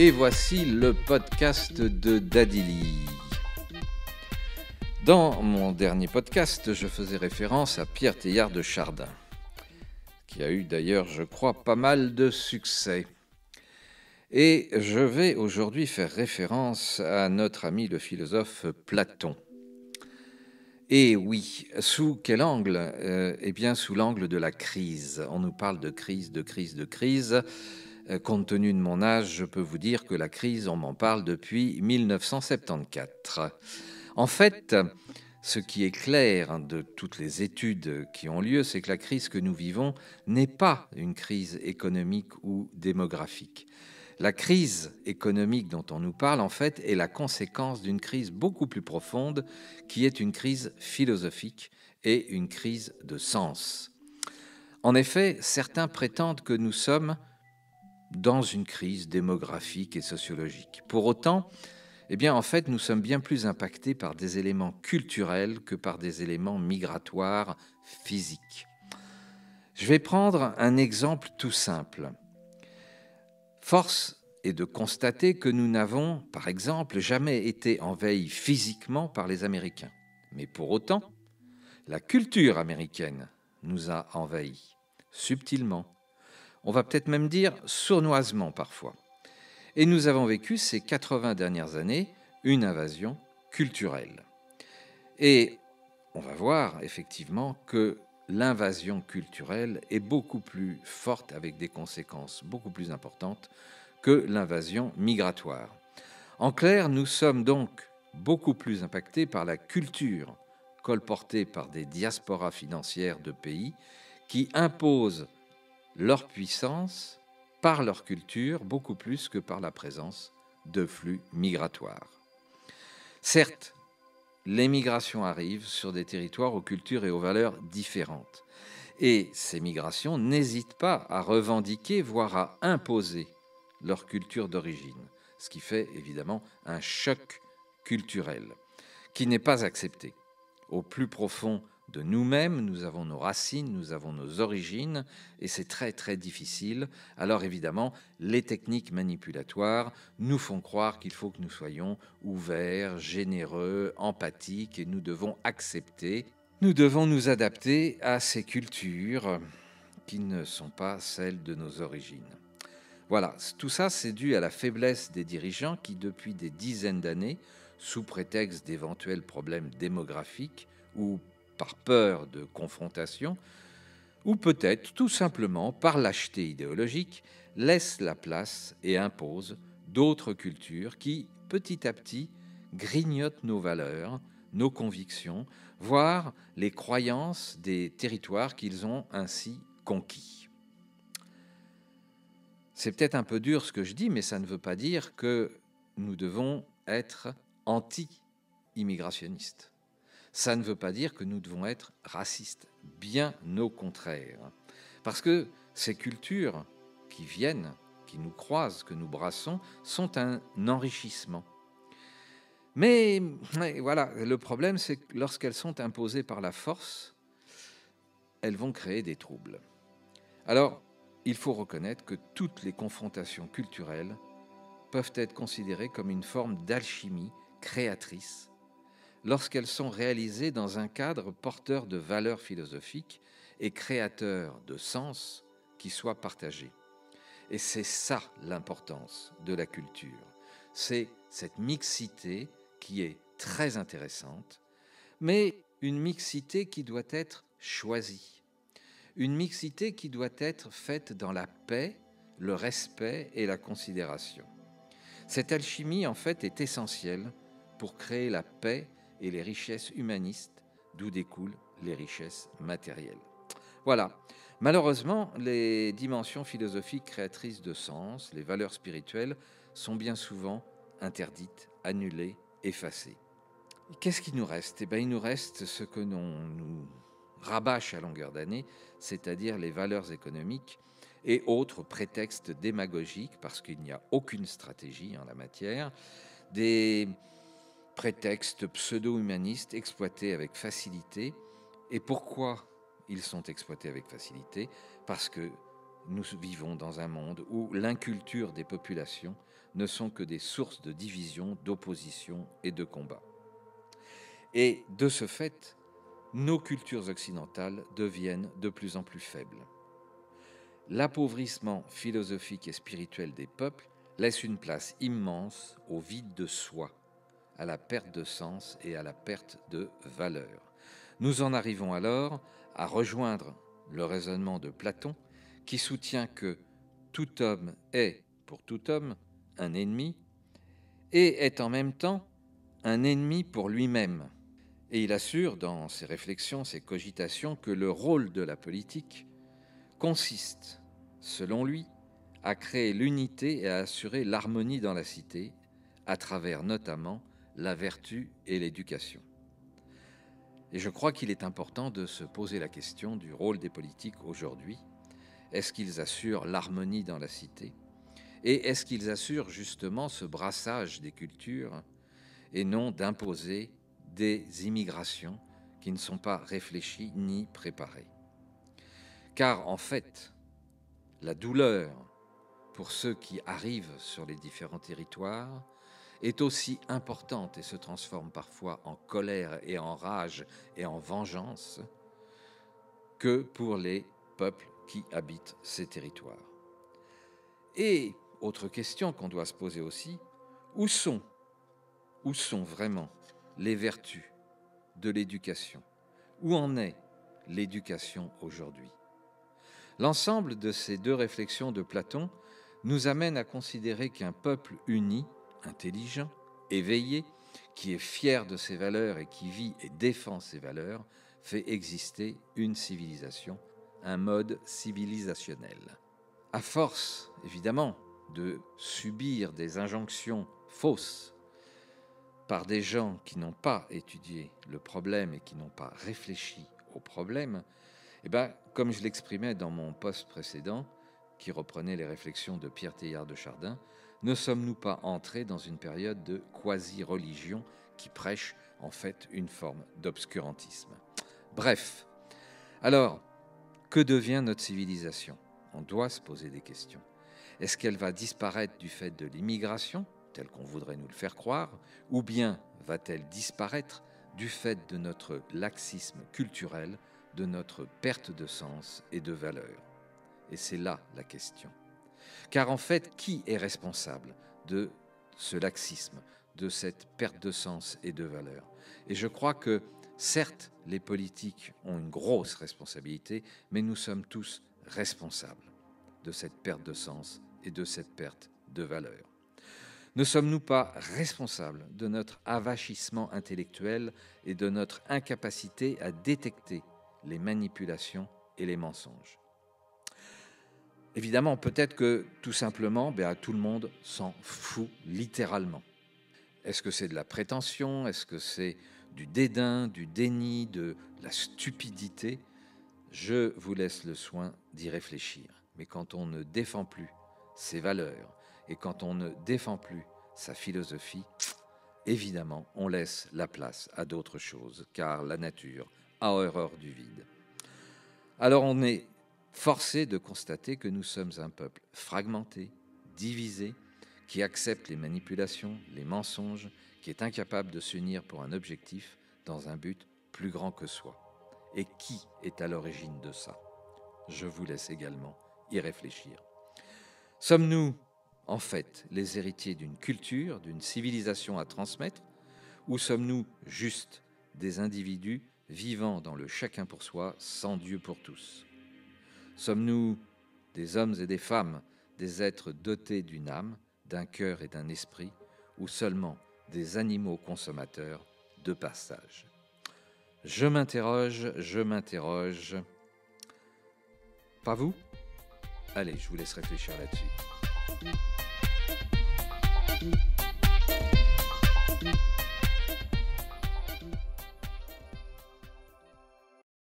Et voici le podcast de Dadili. Dans mon dernier podcast, je faisais référence à Pierre Teilhard de Chardin, qui a eu d'ailleurs, je crois, pas mal de succès. Et je vais aujourd'hui faire référence à notre ami le philosophe Platon. Et oui, sous quel angle ? Eh bien, sous l'angle de la crise. On nous parle de crise. Compte tenu de mon âge, je peux vous dire que la crise, on m'en parle depuis 1974. En fait, ce qui est clair de toutes les études qui ont lieu, c'est que la crise que nous vivons n'est pas une crise économique ou démographique. La crise économique dont on nous parle, en fait, est la conséquence d'une crise beaucoup plus profonde, qui est une crise philosophique et une crise de sens. En effet, certains prétendent que nous sommes dans une crise démographique et sociologique. Pour autant, en fait, nous sommes bien plus impactés par des éléments culturels que par des éléments migratoires physiques. Je vais prendre un exemple tout simple. Force est de constater que nous n'avons, par exemple, jamais été envahis physiquement par les Américains. Mais pour autant, la culture américaine nous a envahis, subtilement. On va peut-être même dire sournoisement parfois. Et nous avons vécu ces 80 dernières années une invasion culturelle. Et on va voir effectivement que l'invasion culturelle est beaucoup plus forte, avec des conséquences beaucoup plus importantes que l'invasion migratoire. En clair, nous sommes donc beaucoup plus impactés par la culture colportée par des diasporas financières de pays qui imposent leur puissance par leur culture beaucoup plus que par la présence de flux migratoires. Certes, les migrations arrivent sur des territoires aux cultures et aux valeurs différentes. Et ces migrations n'hésitent pas à revendiquer, voire à imposer leur culture d'origine, ce qui fait évidemment un choc culturel qui n'est pas accepté. Au plus profond de nous-mêmes, nous avons nos racines, nous avons nos origines, et c'est très très difficile. Alors évidemment, les techniques manipulatoires nous font croire qu'il faut que nous soyons ouverts, généreux, empathiques, et nous devons accepter, nous devons nous adapter à ces cultures qui ne sont pas celles de nos origines. Voilà, tout ça c'est dû à la faiblesse des dirigeants qui, depuis des dizaines d'années, sous prétexte d'éventuels problèmes démographiques ou par peur de confrontation, ou peut-être tout simplement par lâcheté idéologique, laissent la place et imposent d'autres cultures qui, petit à petit, grignotent nos valeurs, nos convictions, voire les croyances des territoires qu'ils ont ainsi conquis. C'est peut-être un peu dur ce que je dis, mais ça ne veut pas dire que nous devons être anti-immigrationnistes. Ça ne veut pas dire que nous devons être racistes, bien au contraire. Parce que ces cultures qui viennent, qui nous croisent, que nous brassons, sont un enrichissement. Mais voilà, le problème, c'est que lorsqu'elles sont imposées par la force, elles vont créer des troubles. Alors, il faut reconnaître que toutes les confrontations culturelles peuvent être considérées comme une forme d'alchimie créatrice lorsqu'elles sont réalisées dans un cadre porteur de valeurs philosophiques et créateur de sens qui soient partagés. Et c'est ça l'importance de la culture. C'est cette mixité qui est très intéressante, mais une mixité qui doit être choisie. Une mixité qui doit être faite dans la paix, le respect et la considération. Cette alchimie, en fait, est essentielle pour créer la paix et les richesses humanistes, d'où découlent les richesses matérielles. Voilà. Malheureusement, les dimensions philosophiques créatrices de sens, les valeurs spirituelles, sont bien souvent interdites, annulées, effacées. Qu'est-ce qu'il nous reste ? Il nous reste ce que l'on nous rabâche à longueur d'année, c'est-à-dire les valeurs économiques et autres prétextes démagogiques, parce qu'il n'y a aucune stratégie en la matière, des prétextes pseudo-humanistes exploités avec facilité. Et pourquoi ils sont exploités avec facilité ? Parce que nous vivons dans un monde où l'inculture des populations ne sont que des sources de division, d'opposition et de combat. Et de ce fait, nos cultures occidentales deviennent de plus en plus faibles. L'appauvrissement philosophique et spirituel des peuples laisse une place immense au vide de soi, à la perte de sens et à la perte de valeur. Nous en arrivons alors à rejoindre le raisonnement de Platon qui soutient que tout homme est, pour tout homme, un ennemi et est en même temps un ennemi pour lui-même. Et il assure dans ses réflexions, ses cogitations, que le rôle de la politique consiste, selon lui, à créer l'unité et à assurer l'harmonie dans la cité, à travers notamment la vertu et l'éducation. Et je crois qu'il est important de se poser la question du rôle des politiques aujourd'hui. Est-ce qu'ils assurent l'harmonie dans la cité? Et est-ce qu'ils assurent justement ce brassage des cultures et non d'imposer des immigrations qui ne sont pas réfléchies ni préparées? Car en fait, la douleur pour ceux qui arrivent sur les différents territoires est aussi importante et se transforme parfois en colère et en rage et en vengeance que pour les peuples qui habitent ces territoires. Et autre question qu'on doit se poser aussi, où sont vraiment les vertus de l'éducation? Où en est l'éducation aujourd'hui? L'ensemble de ces deux réflexions de Platon nous amène à considérer qu'un peuple uni, intelligent, éveillé, qui est fier de ses valeurs et qui vit et défend ses valeurs, fait exister une civilisation, un mode civilisationnel. À force, évidemment, de subir des injonctions fausses par des gens qui n'ont pas étudié le problème et qui n'ont pas réfléchi au problème, comme je l'exprimais dans mon post précédent, qui reprenait les réflexions de Pierre Teilhard de Chardin, ne sommes-nous pas entrés dans une période de quasi-religion qui prêche en fait une forme d'obscurantisme? Bref, alors, que devient notre civilisation? On doit se poser des questions. Est-ce qu'elle va disparaître du fait de l'immigration, tel qu'on voudrait nous le faire croire, ou bien va-t-elle disparaître du fait de notre laxisme culturel, de notre perte de sens et de valeur? Et c'est là la question. Car en fait, qui est responsable de ce laxisme, de cette perte de sens et de valeur? Et je crois que, certes, les politiques ont une grosse responsabilité, mais nous sommes tous responsables de cette perte de sens et de cette perte de valeur. Ne sommes-nous pas responsables de notre avachissement intellectuel et de notre incapacité à détecter les manipulations et les mensonges? Évidemment, peut-être que tout simplement, tout le monde s'en fout littéralement. Est-ce que c'est de la prétention? Est-ce que c'est du dédain, du déni, de la stupidité? Je vous laisse le soin d'y réfléchir. Mais quand on ne défend plus ses valeurs et quand on ne défend plus sa philosophie, évidemment, on laisse la place à d'autres choses, car la nature a horreur du vide. Alors on est forcé de constater que nous sommes un peuple fragmenté, divisé, qui accepte les manipulations, les mensonges, qui est incapable de s'unir pour un objectif dans un but plus grand que soi. Et qui est à l'origine de ça? Je vous laisse également y réfléchir. Sommes-nous, en fait, les héritiers d'une culture, d'une civilisation à transmettre, ou sommes-nous juste des individus vivant dans le chacun pour soi, sans Dieu pour tous? Sommes-nous des hommes et des femmes, des êtres dotés d'une âme, d'un cœur et d'un esprit, ou seulement des animaux consommateurs de passage? Je m'interroge. Pas vous? Allez, je vous laisse réfléchir là-dessus.